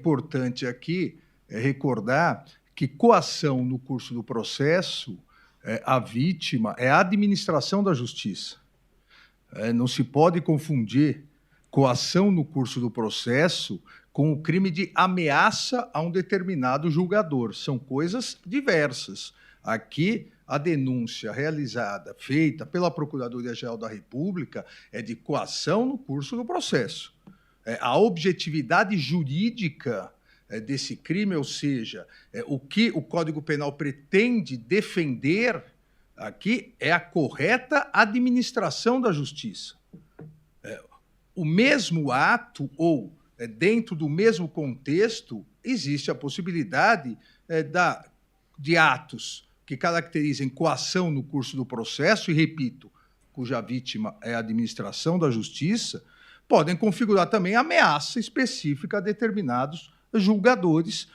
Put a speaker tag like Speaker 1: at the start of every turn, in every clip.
Speaker 1: Importante aqui é recordar que coação no curso do processo, a vítima é a administração da justiça. Não se pode confundir coação no curso do processo com o crime de ameaça a um determinado julgador. São coisas diversas. Aqui, a denúncia realizada, feita pela Procuradoria-Geral da República, é de coação no curso do processo. A objetividade jurídica desse crime, ou seja, o que o Código Penal pretende defender aqui é a correta administração da justiça. O mesmo ato ou dentro do mesmo contexto, existe a possibilidade de atos que caracterizem coação no curso do processo, e, repito, cuja vítima é a administração da justiça, podem configurar também ameaça específica a determinados julgadores,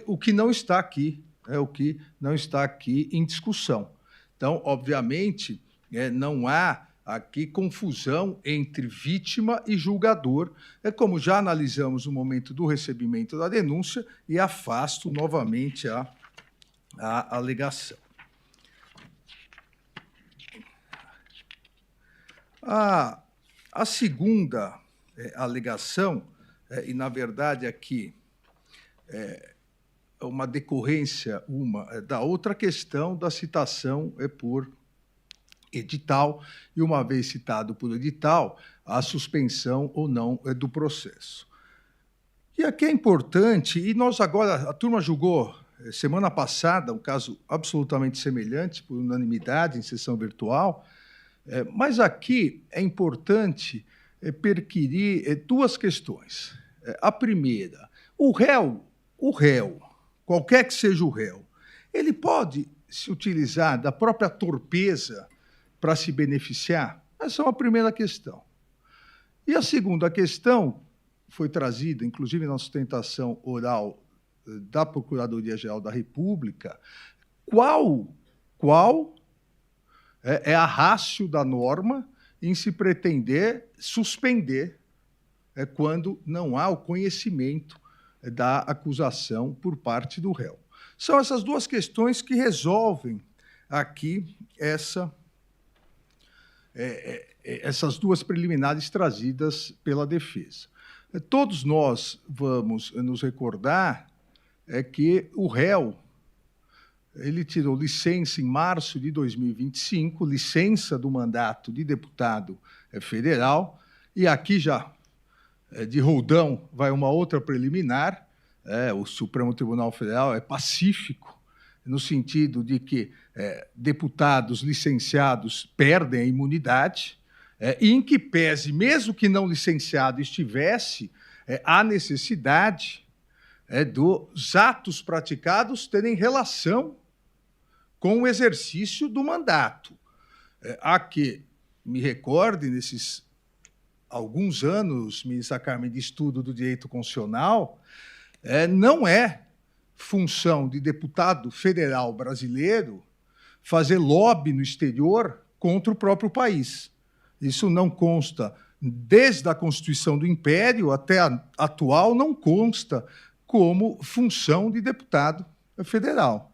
Speaker 1: o que não está aqui, em discussão. Então, obviamente, não há aqui confusão entre vítima e julgador, como já analisamos no momento do recebimento da denúncia, e afasto novamente a alegação. A segunda alegação, e na verdade aqui é uma decorrência da outra questão da citação por edital, e uma vez citado por edital, a suspensão ou não do processo. E aqui é importante, e nós agora, a turma julgou semana passada um caso absolutamente semelhante, por unanimidade, em sessão virtual, mas aqui é importante perquirir duas questões. A primeira, o réu, qualquer que seja o réu, ele pode se utilizar da própria torpeza para se beneficiar? Essa é uma primeira questão. E a segunda questão foi trazida, inclusive, na sustentação oral da Procuradoria-Geral da República, qual é a ratio da norma em se pretender suspender quando não há o conhecimento da acusação por parte do réu. São essas duas questões que resolvem aqui essas duas preliminares trazidas pela defesa. Todos nós vamos nos recordar que o réu ele tirou licença em março de 2025, licença do mandato de deputado federal, e aqui já, de roldão, vai uma outra preliminar. O Supremo Tribunal Federal é pacífico, no sentido de que deputados licenciados perdem a imunidade, e em que pese, mesmo que não licenciado estivesse, há necessidade dos atos praticados terem relação com o exercício do mandato. Há que me recorde, nesses alguns anos, ministra Carmen, de estudo do direito constitucional, não é função de deputado federal brasileiro fazer lobby no exterior contra o próprio país. Isso não consta, desde a Constituição do Império até a atual, não consta como função de deputado federal.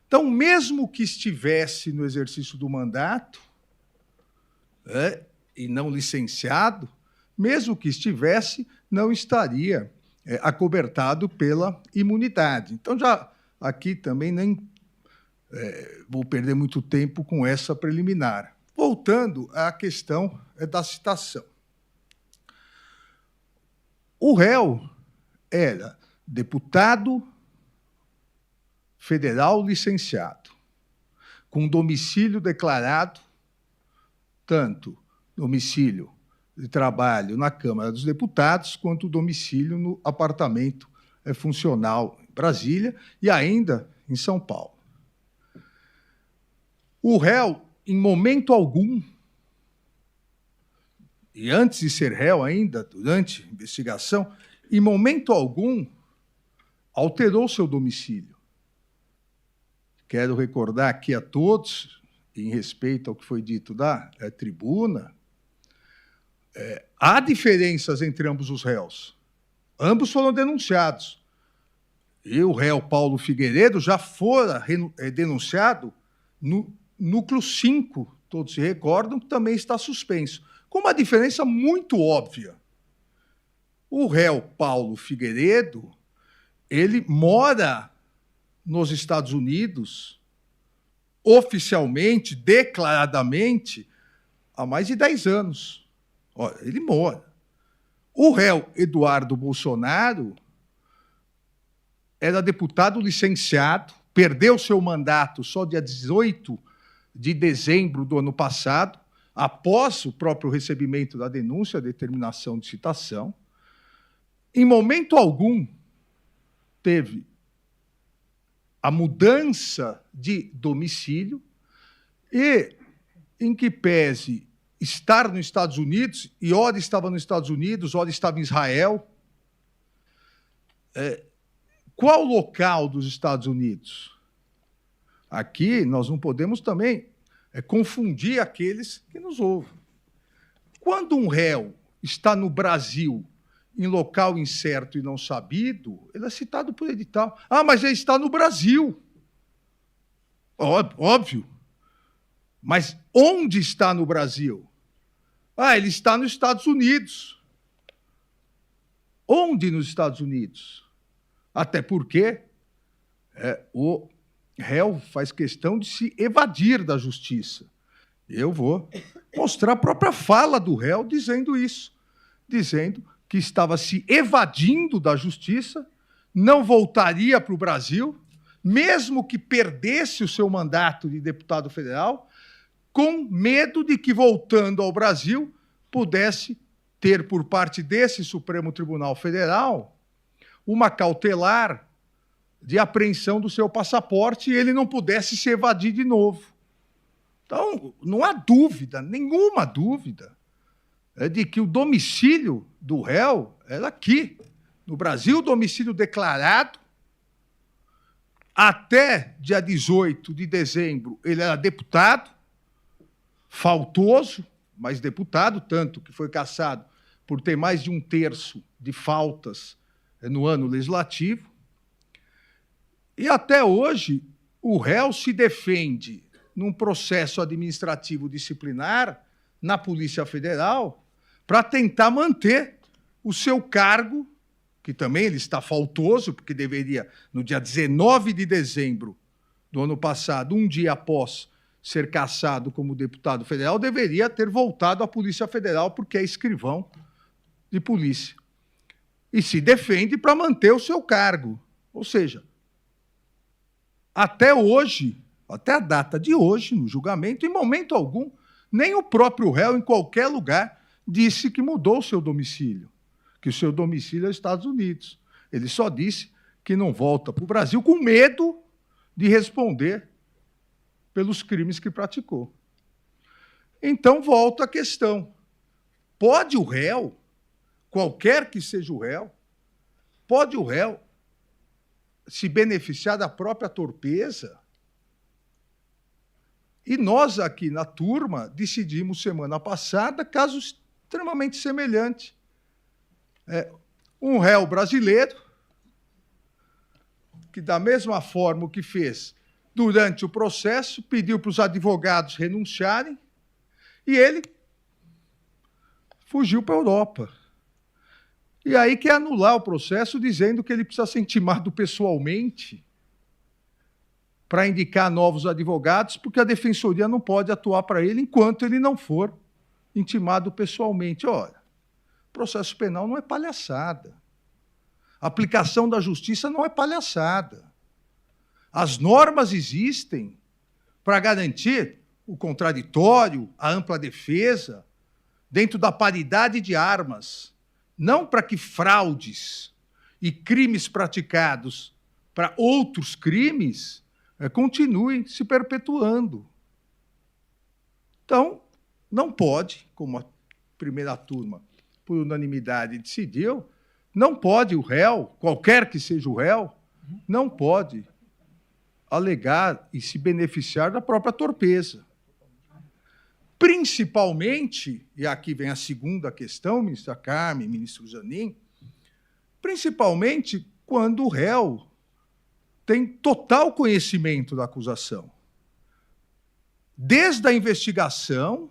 Speaker 1: Então, mesmo que estivesse no exercício do mandato, e não licenciado, mesmo que estivesse, não estaria acobertado pela imunidade. Então, já aqui também nem vou perder muito tempo com essa preliminar. Voltando à questão da citação. O réu era deputado federal licenciado, com domicílio declarado, tanto domicílio de trabalho na Câmara dos Deputados, quanto domicílio no apartamento funcional em Brasília e ainda em São Paulo. O réu, em momento algum, e antes de ser réu ainda, durante a investigação, em momento algum, alterou seu domicílio. Quero recordar aqui a todos, em respeito ao que foi dito da tribuna, há diferenças entre ambos os réus. Ambos foram denunciados. e o réu Paulo Figueiredo já fora denunciado no núcleo 5, todos se recordam, que também está suspenso, com uma diferença muito óbvia. O réu Paulo Figueiredo, ele mora nos Estados Unidos, oficialmente, declaradamente, há mais de 10 anos. Olha, ele mora. O réu Eduardo Bolsonaro era deputado licenciado, perdeu seu mandato só dia 18 de dezembro do ano passado, após o próprio recebimento da denúncia, a determinação de citação. Em momento algum, teve a mudança de domicílio e, em que pese estar nos Estados Unidos, e ora estava nos Estados Unidos, ora estava em Israel. Qual o local dos Estados Unidos? Aqui nós não podemos também confundir aqueles que nos ouvem. Quando um réu está no Brasil, em local incerto e não sabido, ele é citado por edital. Ah, mas ele está no Brasil. Óbvio. Mas onde está no Brasil? Ah, ele está nos Estados Unidos. Onde nos Estados Unidos? Até porque o réu faz questão de se evadir da justiça. Eu vou mostrar a própria fala do réu dizendo isso, dizendo que estava se evadindo da justiça, não voltaria para o Brasil, mesmo que perdesse o seu mandato de deputado federal, com medo de que, voltando ao Brasil, pudesse ter, por parte desse Supremo Tribunal Federal, uma cautelar de apreensão do seu passaporte e ele não pudesse se evadir de novo. Então, não há dúvida, nenhuma dúvida, de que o domicílio do réu era aqui, no Brasil, domicílio declarado. Até dia 18 de dezembro, ele era deputado, faltoso, mas deputado, tanto que foi cassado por ter mais de 1/3 de faltas no ano legislativo. E até hoje, o réu se defende num processo administrativo disciplinar na Polícia Federal para tentar manter o seu cargo, que também ele está faltoso, porque deveria, no dia 19 de dezembro do ano passado, um dia após ser cassado como deputado federal, deveria ter voltado à Polícia Federal, porque é escrivão de polícia. E se defende para manter o seu cargo. Ou seja, até hoje, até a data de hoje, no julgamento, em momento algum, nem o próprio réu, em qualquer lugar, disse que mudou o seu domicílio, que o seu domicílio é os Estados Unidos. Ele só disse que não volta para o Brasil com medo de responder pelos crimes que praticou. Então, volta a questão. Pode o réu, qualquer que seja o réu, pode o réu se beneficiar da própria torpeza? E nós aqui na turma decidimos semana passada caso extremamente semelhante. Um réu brasileiro que, da mesma forma que fez durante o processo, pediu para os advogados renunciarem e ele fugiu para a Europa. E aí quer anular o processo dizendo que ele precisa ser intimado pessoalmente para indicar novos advogados, porque a defensoria não pode atuar para ele enquanto ele não for intimado pessoalmente. Olha, processo penal não é palhaçada. A aplicação da justiça não é palhaçada. As normas existem para garantir o contraditório, a ampla defesa, dentro da paridade de armas, não para que fraudes e crimes praticados para outros crimes continuem se perpetuando. Então, não pode, como a primeira turma, por unanimidade, decidiu, não pode o réu, qualquer que seja o réu, não pode alegar e se beneficiar da própria torpeza. Principalmente, e aqui vem a segunda questão, ministra Carmen, ministro Zanin, principalmente quando o réu tem total conhecimento da acusação. Desde a investigação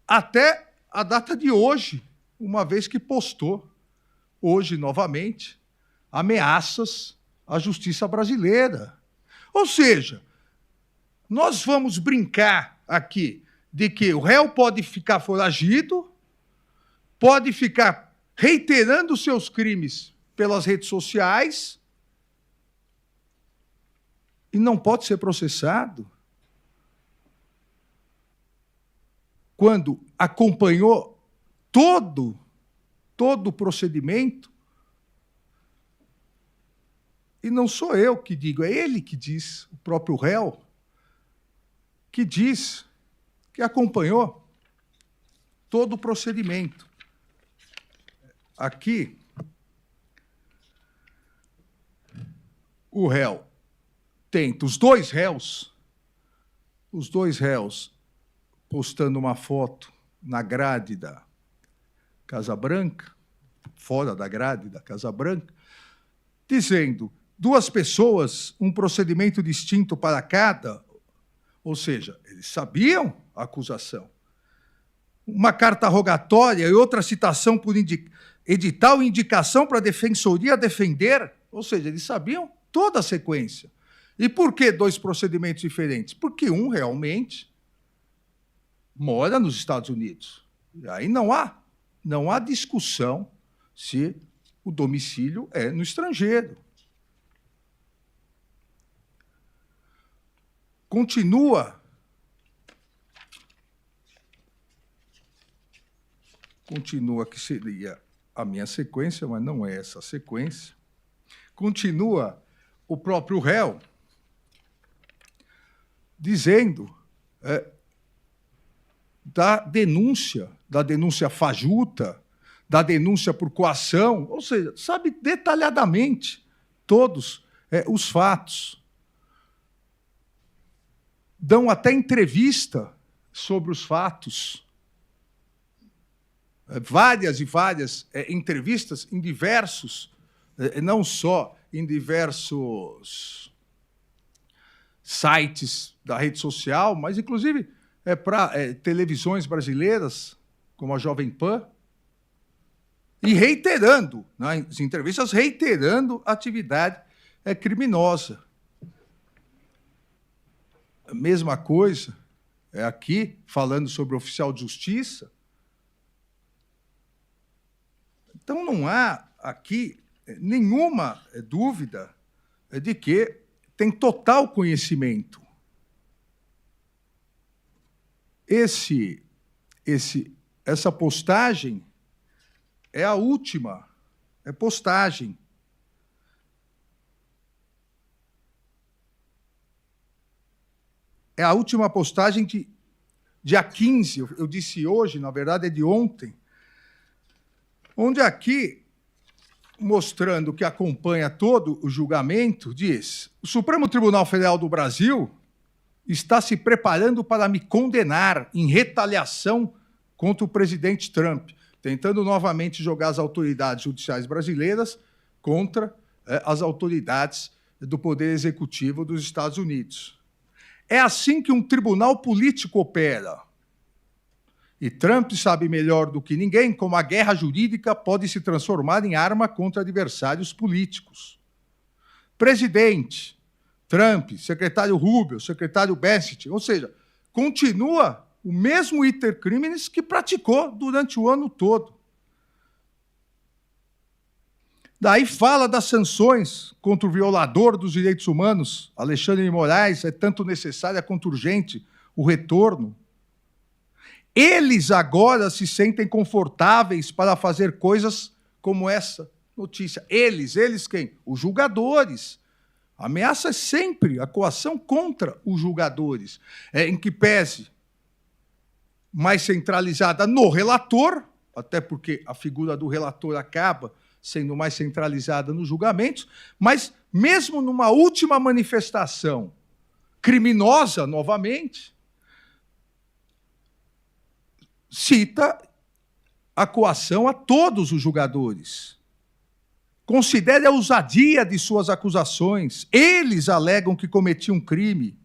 Speaker 1: até a data de hoje, uma vez que postou, hoje novamente, ameaças à justiça brasileira. Ou seja, nós vamos brincar aqui de que o réu pode ficar foragido, pode ficar reiterando seus crimes pelas redes sociais e não pode ser processado quando acompanhou todo o procedimento. E não sou eu que digo, é ele que diz, o próprio réu, que diz que acompanhou todo o procedimento. Aqui, o réu tenta, os dois réus postando uma foto na grade da Casa Branca, fora da grade da Casa Branca, dizendo 2 pessoas, um procedimento distinto para cada, ou seja, eles sabiam a acusação. Uma carta rogatória e outra citação por edital e indicação para a defensoria defender, ou seja, eles sabiam toda a sequência. E por que 2 procedimentos diferentes? Porque um realmente mora nos Estados Unidos. E aí não há discussão se o domicílio é no estrangeiro. Continua que seria a minha sequência, mas não é essa sequência. Continua o próprio réu dizendo da denúncia fajuta, da denúncia por coação, ou seja, sabe detalhadamente todos os fatos. Dão até entrevista sobre os fatos. Várias e várias entrevistas em diversos, não só em diversos sites da rede social, mas, inclusive, para televisões brasileiras, como a Jovem Pan, e reiterando, nas entrevistas, reiterando a atividade criminosa. A mesma coisa aqui, falando sobre o oficial de justiça. Então, não há aqui nenhuma dúvida de que tem total conhecimento. Essa postagem é a última postagem. É a última postagem de dia 15, eu disse hoje, na verdade é de ontem, onde aqui, mostrando que acompanha todo o julgamento, diz: o Supremo Tribunal Federal do Brasil está se preparando para me condenar em retaliação contra o presidente Trump, tentando novamente jogar as autoridades judiciais brasileiras contra as autoridades do Poder Executivo dos Estados Unidos. É assim que um tribunal político opera. E Trump sabe melhor do que ninguém como a guerra jurídica pode se transformar em arma contra adversários políticos. Presidente Trump, secretário Rubio, secretário Bassett, ou seja, continua o mesmo iter criminis que praticou durante o ano todo. Daí fala das sanções contra o violador dos direitos humanos, Alexandre de Moraes, é tanto necessária quanto urgente o retorno. Eles agora se sentem confortáveis para fazer coisas como essa notícia. Eles quem? Os julgadores. A ameaça é sempre a coação contra os julgadores, em que pese mais centralizada no relator, até porque a figura do relator acaba sendo mais centralizada nos julgamentos, mas mesmo numa última manifestação criminosa, novamente, cita a coação a todos os julgadores. Considere a ousadia de suas acusações. Eles alegam que cometiam um crime.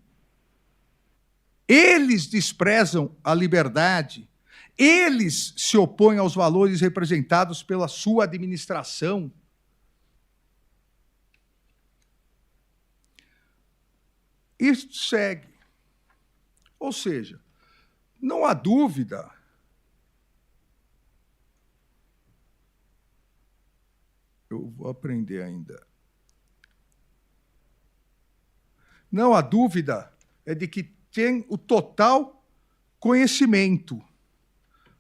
Speaker 1: Eles desprezam a liberdade. Eles se opõem aos valores representados pela sua administração. Isso segue. Ou seja, não há dúvida. Eu vou aprender ainda. Não há dúvida de que tem o total conhecimento.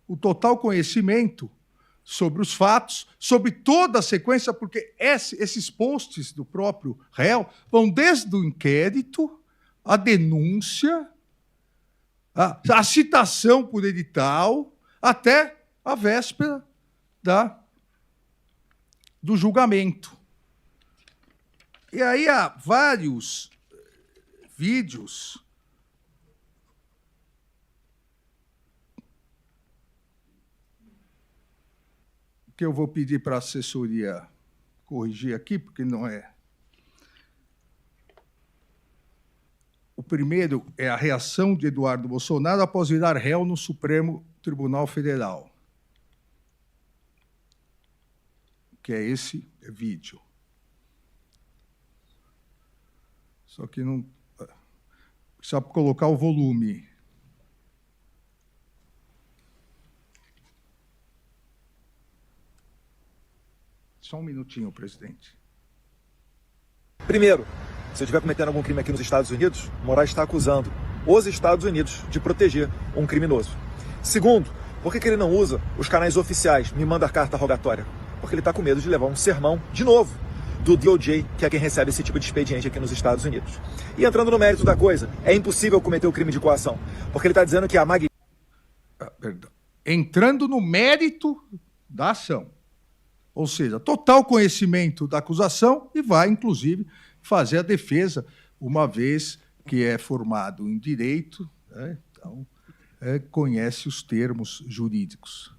Speaker 1: O total conhecimento sobre os fatos, sobre toda a sequência, porque esses posts do próprio réu vão desde o inquérito, a denúncia, a citação por edital, até a véspera do julgamento. E aí há vários vídeos que eu vou pedir para a assessoria corrigir aqui, porque não é. O primeiro é a reação de Eduardo Bolsonaro após virar réu no Supremo Tribunal Federal, que é esse vídeo. Só que não precisa colocar o volume. Só um minutinho, presidente.
Speaker 2: Primeiro, se eu estiver cometendo algum crime aqui nos Estados Unidos, Moraes está acusando os Estados Unidos de proteger um criminoso. Segundo, por que ele não usa os canais oficiais, me manda carta rogatória? Porque ele está com medo de levar um sermão, de novo, do DOJ, que é quem recebe esse tipo de expediente aqui nos Estados Unidos. E entrando no mérito da coisa, é impossível cometer o crime de coação, porque ele está dizendo que a
Speaker 1: Perdão. Entrando no mérito da ação. Ou seja, total conhecimento da acusação e vai, inclusive, fazer a defesa, uma vez que é formado em direito, né? Então, conhece os termos jurídicos.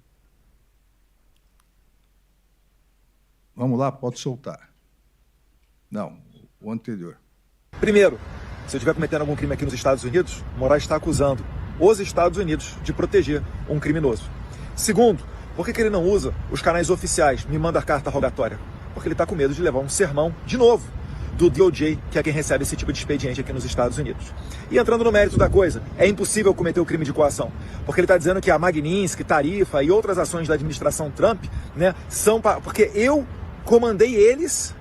Speaker 1: Vamos lá, pode soltar. Não, o anterior.
Speaker 2: Primeiro, se eu estiver cometendo algum crime aqui nos Estados Unidos, Moraes está acusando os Estados Unidos de proteger um criminoso. Segundo, por que ele não usa os canais oficiais, me manda carta rogatória? Porque ele está com medo de levar um sermão, de novo, do DOJ, que é quem recebe esse tipo de expediente aqui nos Estados Unidos. E entrando no mérito da coisa, é impossível cometer o crime de coação, porque ele está dizendo que a Magnitsky, Tarifa e outras ações da administração Trump, né, são porque eu comandei eles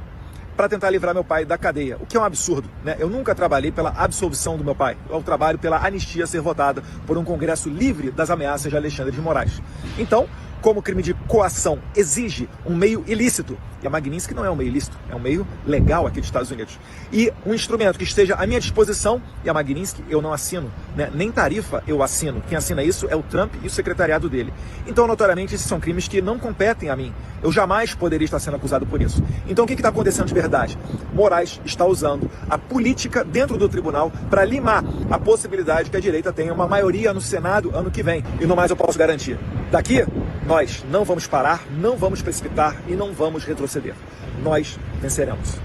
Speaker 2: para tentar livrar meu pai da cadeia, o que é um absurdo, né? Eu nunca trabalhei pela absolvição do meu pai, eu trabalho pela anistia ser votada por um Congresso livre das ameaças de Alexandre de Moraes. Então, como o crime de coação exige um meio ilícito, e a Magnitsky não é um meio ilícito, é um meio legal aqui dos Estados Unidos, e um instrumento que esteja à minha disposição, e a Magnitsky eu não assino, né? Nem Tarifa eu assino, quem assina isso é o Trump e o secretariado dele. Então, notoriamente, esses são crimes que não competem a mim, eu jamais poderia estar sendo acusado por isso. Então, o que está acontecendo de verdade? Moraes está usando a política dentro do tribunal para limar a possibilidade que a direita tenha uma maioria no Senado ano que vem, e no mais eu posso garantir. Daqui, nós não vamos parar, não vamos precipitar e não vamos retroceder. Nós venceremos.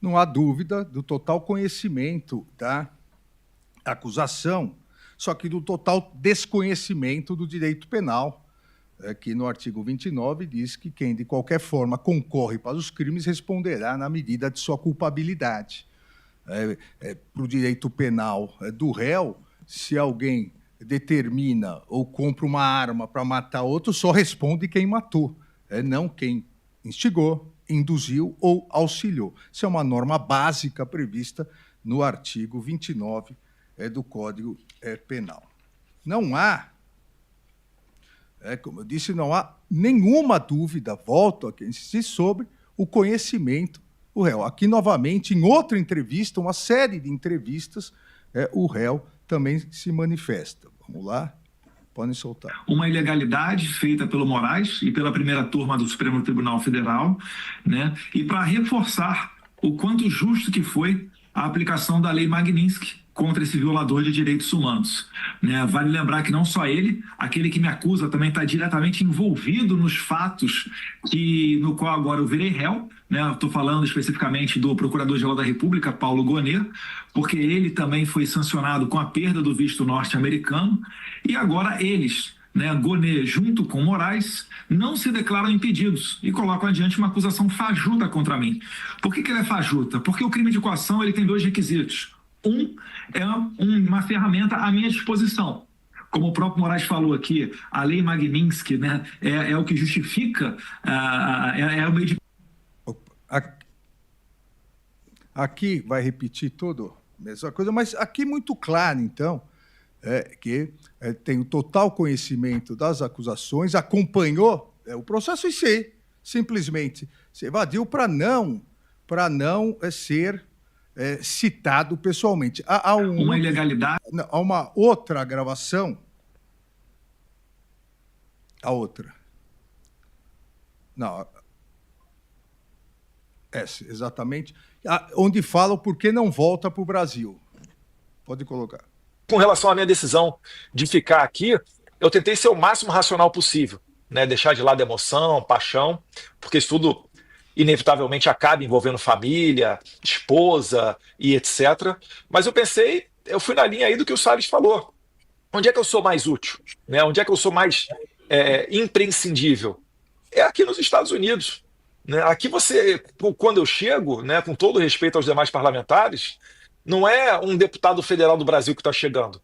Speaker 1: Não há dúvida do total conhecimento da acusação, só que do total desconhecimento do direito penal, que no artigo 29 diz que quem de qualquer forma concorre para os crimes responderá na medida de sua culpabilidade. Para o direito penal do réu, se alguém determina ou compra uma arma para matar outro, só responde quem matou, não quem instigou, induziu ou auxiliou. Isso é uma norma básica prevista no artigo 29 do Código Penal. Não há, como eu disse, não há nenhuma dúvida, volto a insistir, sobre o conhecimento do réu. Aqui, novamente, em outra entrevista, uma série de entrevistas, o réu também se manifesta. Vamos lá, podem soltar.
Speaker 3: Uma ilegalidade feita pelo Moraes e pela primeira turma do Supremo Tribunal Federal, né? E para reforçar o quanto justo que foi a aplicação da Lei Magnitsky contra esse violador de direitos humanos. Né? Vale lembrar que não só ele, aquele que me acusa também está diretamente envolvido nos fatos no qual agora eu virei réu. Né? Estou falando especificamente do Procurador-Geral da República, Paulo Gonet, porque ele também foi sancionado com a perda do visto norte-americano, e agora eles, né, Gonet junto com Moraes, não se declaram impedidos e colocam adiante uma acusação fajuta contra mim. Por que ela é fajuta? Porque o crime de coação ele tem 2 requisitos. Um é uma ferramenta à minha disposição. Como o próprio Moraes falou aqui, a Lei Magnitsky, né, é o que justifica, o meio de...
Speaker 1: Aqui vai repetir tudo a mesma coisa, mas aqui muito claro, então, que tem o total conhecimento das acusações, acompanhou o processo e simplesmente se evadiu para não ser citado pessoalmente. Há
Speaker 3: uma ilegalidade.
Speaker 1: Há uma outra gravação. A outra. Não. Essa, exatamente. Onde fala o porquê não volta para o Brasil. Pode colocar.
Speaker 2: Com relação à minha decisão de ficar aqui, eu tentei ser o máximo racional possível, né? Deixar de lado emoção, paixão, porque isso tudo inevitavelmente acaba envolvendo família, esposa e etc. Mas eu fui na linha aí do que o Salles falou. Onde é que eu sou mais útil? Né? Onde é que eu sou mais imprescindível? É aqui nos Estados Unidos. Né? Aqui quando eu chego, né, com todo respeito aos demais parlamentares, não é um deputado federal do Brasil que está chegando.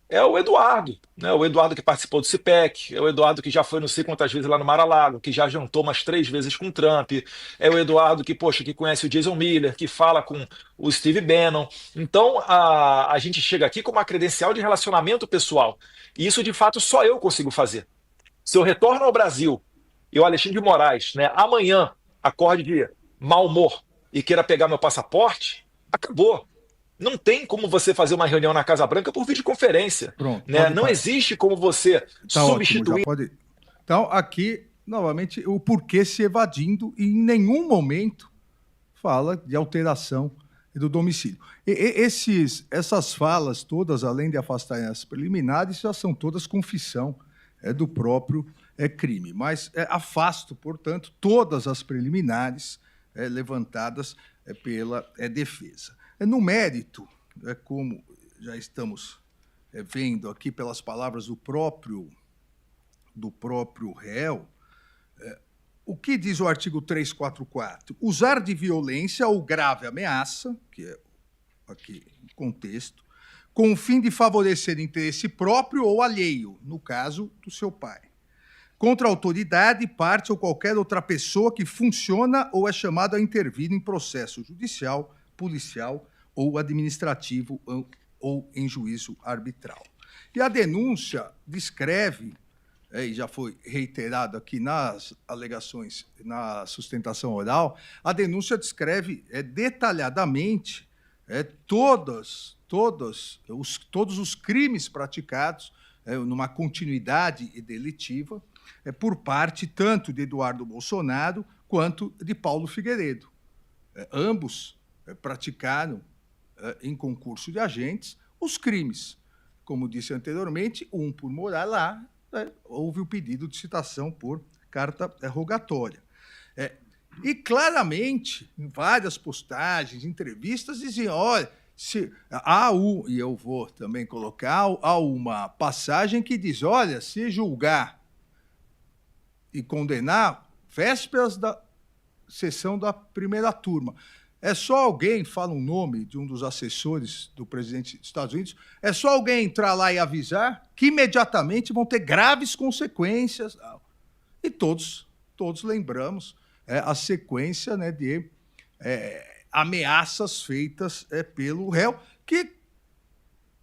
Speaker 2: É o Eduardo, né? O Eduardo que participou do CIPEC, é o Eduardo que já foi não sei quantas vezes lá no Mar-a-Lago, que já jantou umas 3 vezes com o Trump, é o Eduardo que conhece o Jason Miller, que fala com o Steve Bannon. Então, a gente chega aqui com uma credencial de relacionamento pessoal, e isso, de fato, só eu consigo fazer. Se eu retorno ao Brasil e o Alexandre de Moraes, né, amanhã, acorde de mau humor e queira pegar meu passaporte, acabou. Não tem como você fazer uma reunião na Casa Branca por videoconferência.
Speaker 1: Pronto,
Speaker 2: né? Não existe como você substituir.
Speaker 1: Ótimo, Então, aqui, novamente, o porquê se evadindo e em nenhum momento fala de alteração do domicílio. Essas falas todas, além de afastarem as preliminares, já são todas confissão do próprio crime. Mas afasto, portanto, todas as preliminares levantadas pela defesa. No mérito, como já estamos vendo aqui pelas palavras do próprio réu, o que diz o artigo 344? Usar de violência ou grave ameaça, que é aqui em contexto, com o fim de favorecer interesse próprio ou alheio, no caso do seu pai, contra a autoridade, parte ou qualquer outra pessoa que funciona ou é chamado a intervir em processo judicial, policial ou administrativo ou em juízo arbitral. E a denúncia descreve, e já foi reiterado aqui nas alegações, na sustentação oral, a denúncia descreve detalhadamente todos os crimes praticados numa continuidade delitiva por parte tanto de Eduardo Bolsonaro quanto de Paulo Figueiredo. Ambos praticaram, em concurso de agentes, os crimes. Como disse anteriormente, um por morar lá, houve o pedido de citação por carta rogatória. E claramente, em várias postagens, entrevistas, diziam, olha, e eu vou também colocar, há uma passagem que diz, olha, se julgar e condenar, vésperas da sessão da primeira turma. É só alguém, fala um nome de um dos assessores do presidente dos Estados Unidos, é só alguém entrar lá e avisar que imediatamente vão ter graves consequências. E todos lembramos a sequência, né, de ameaças feitas pelo réu, que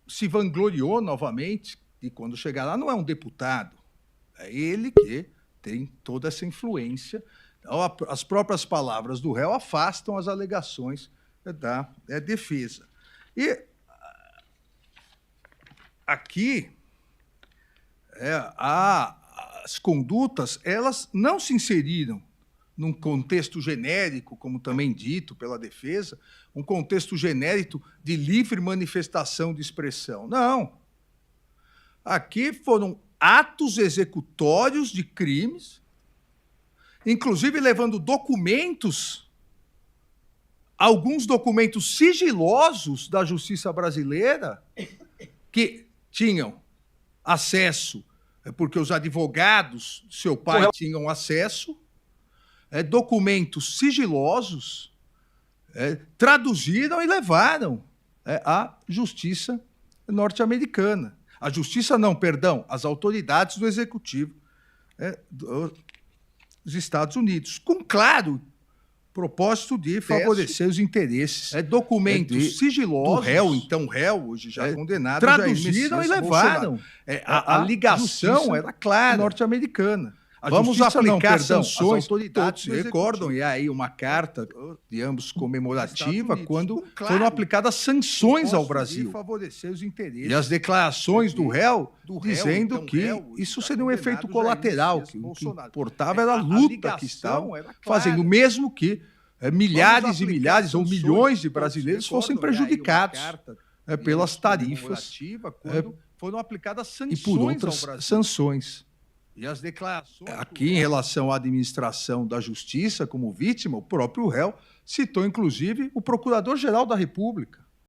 Speaker 1: se vangloriou novamente, e quando chegar lá não é um deputado, é ele que tem toda essa influência. Então, as próprias palavras do réu afastam as alegações da defesa. E aqui, as condutas, elas não se inseriram num contexto genérico, como também dito pela defesa, um contexto genérico de livre manifestação de expressão. Não. Aqui foram atos executórios de crimes, inclusive levando documentos, alguns documentos sigilosos da justiça brasileira, que tinham acesso, porque os advogados do seu pai tinham acesso, documentos sigilosos, traduziram e levaram à justiça norte-americana. A justiça não, perdão, as autoridades do executivo dos Estados Unidos, com claro propósito de favorecer os interesses. Documentos sigilosos do réu, então réu, hoje já condenado, traduziram e levaram. A ligação era clara, norte-americana. Vamos aplicar sanções. Todos recordam, e aí uma carta de ambos comemorativa, quando foram aplicadas sanções ao Brasil. E as declarações do réu dizendo que isso seria um efeito colateral, que o que importava era a luta que estavam fazendo, mesmo que milhares e milhares ou milhões de brasileiros fossem prejudicados pelas tarifas foram aplicadas sanções e por outras sanções. E as declarações aqui em relação à administração da justiça como vítima, o próprio réu citou, inclusive, o Procurador-Geral da República.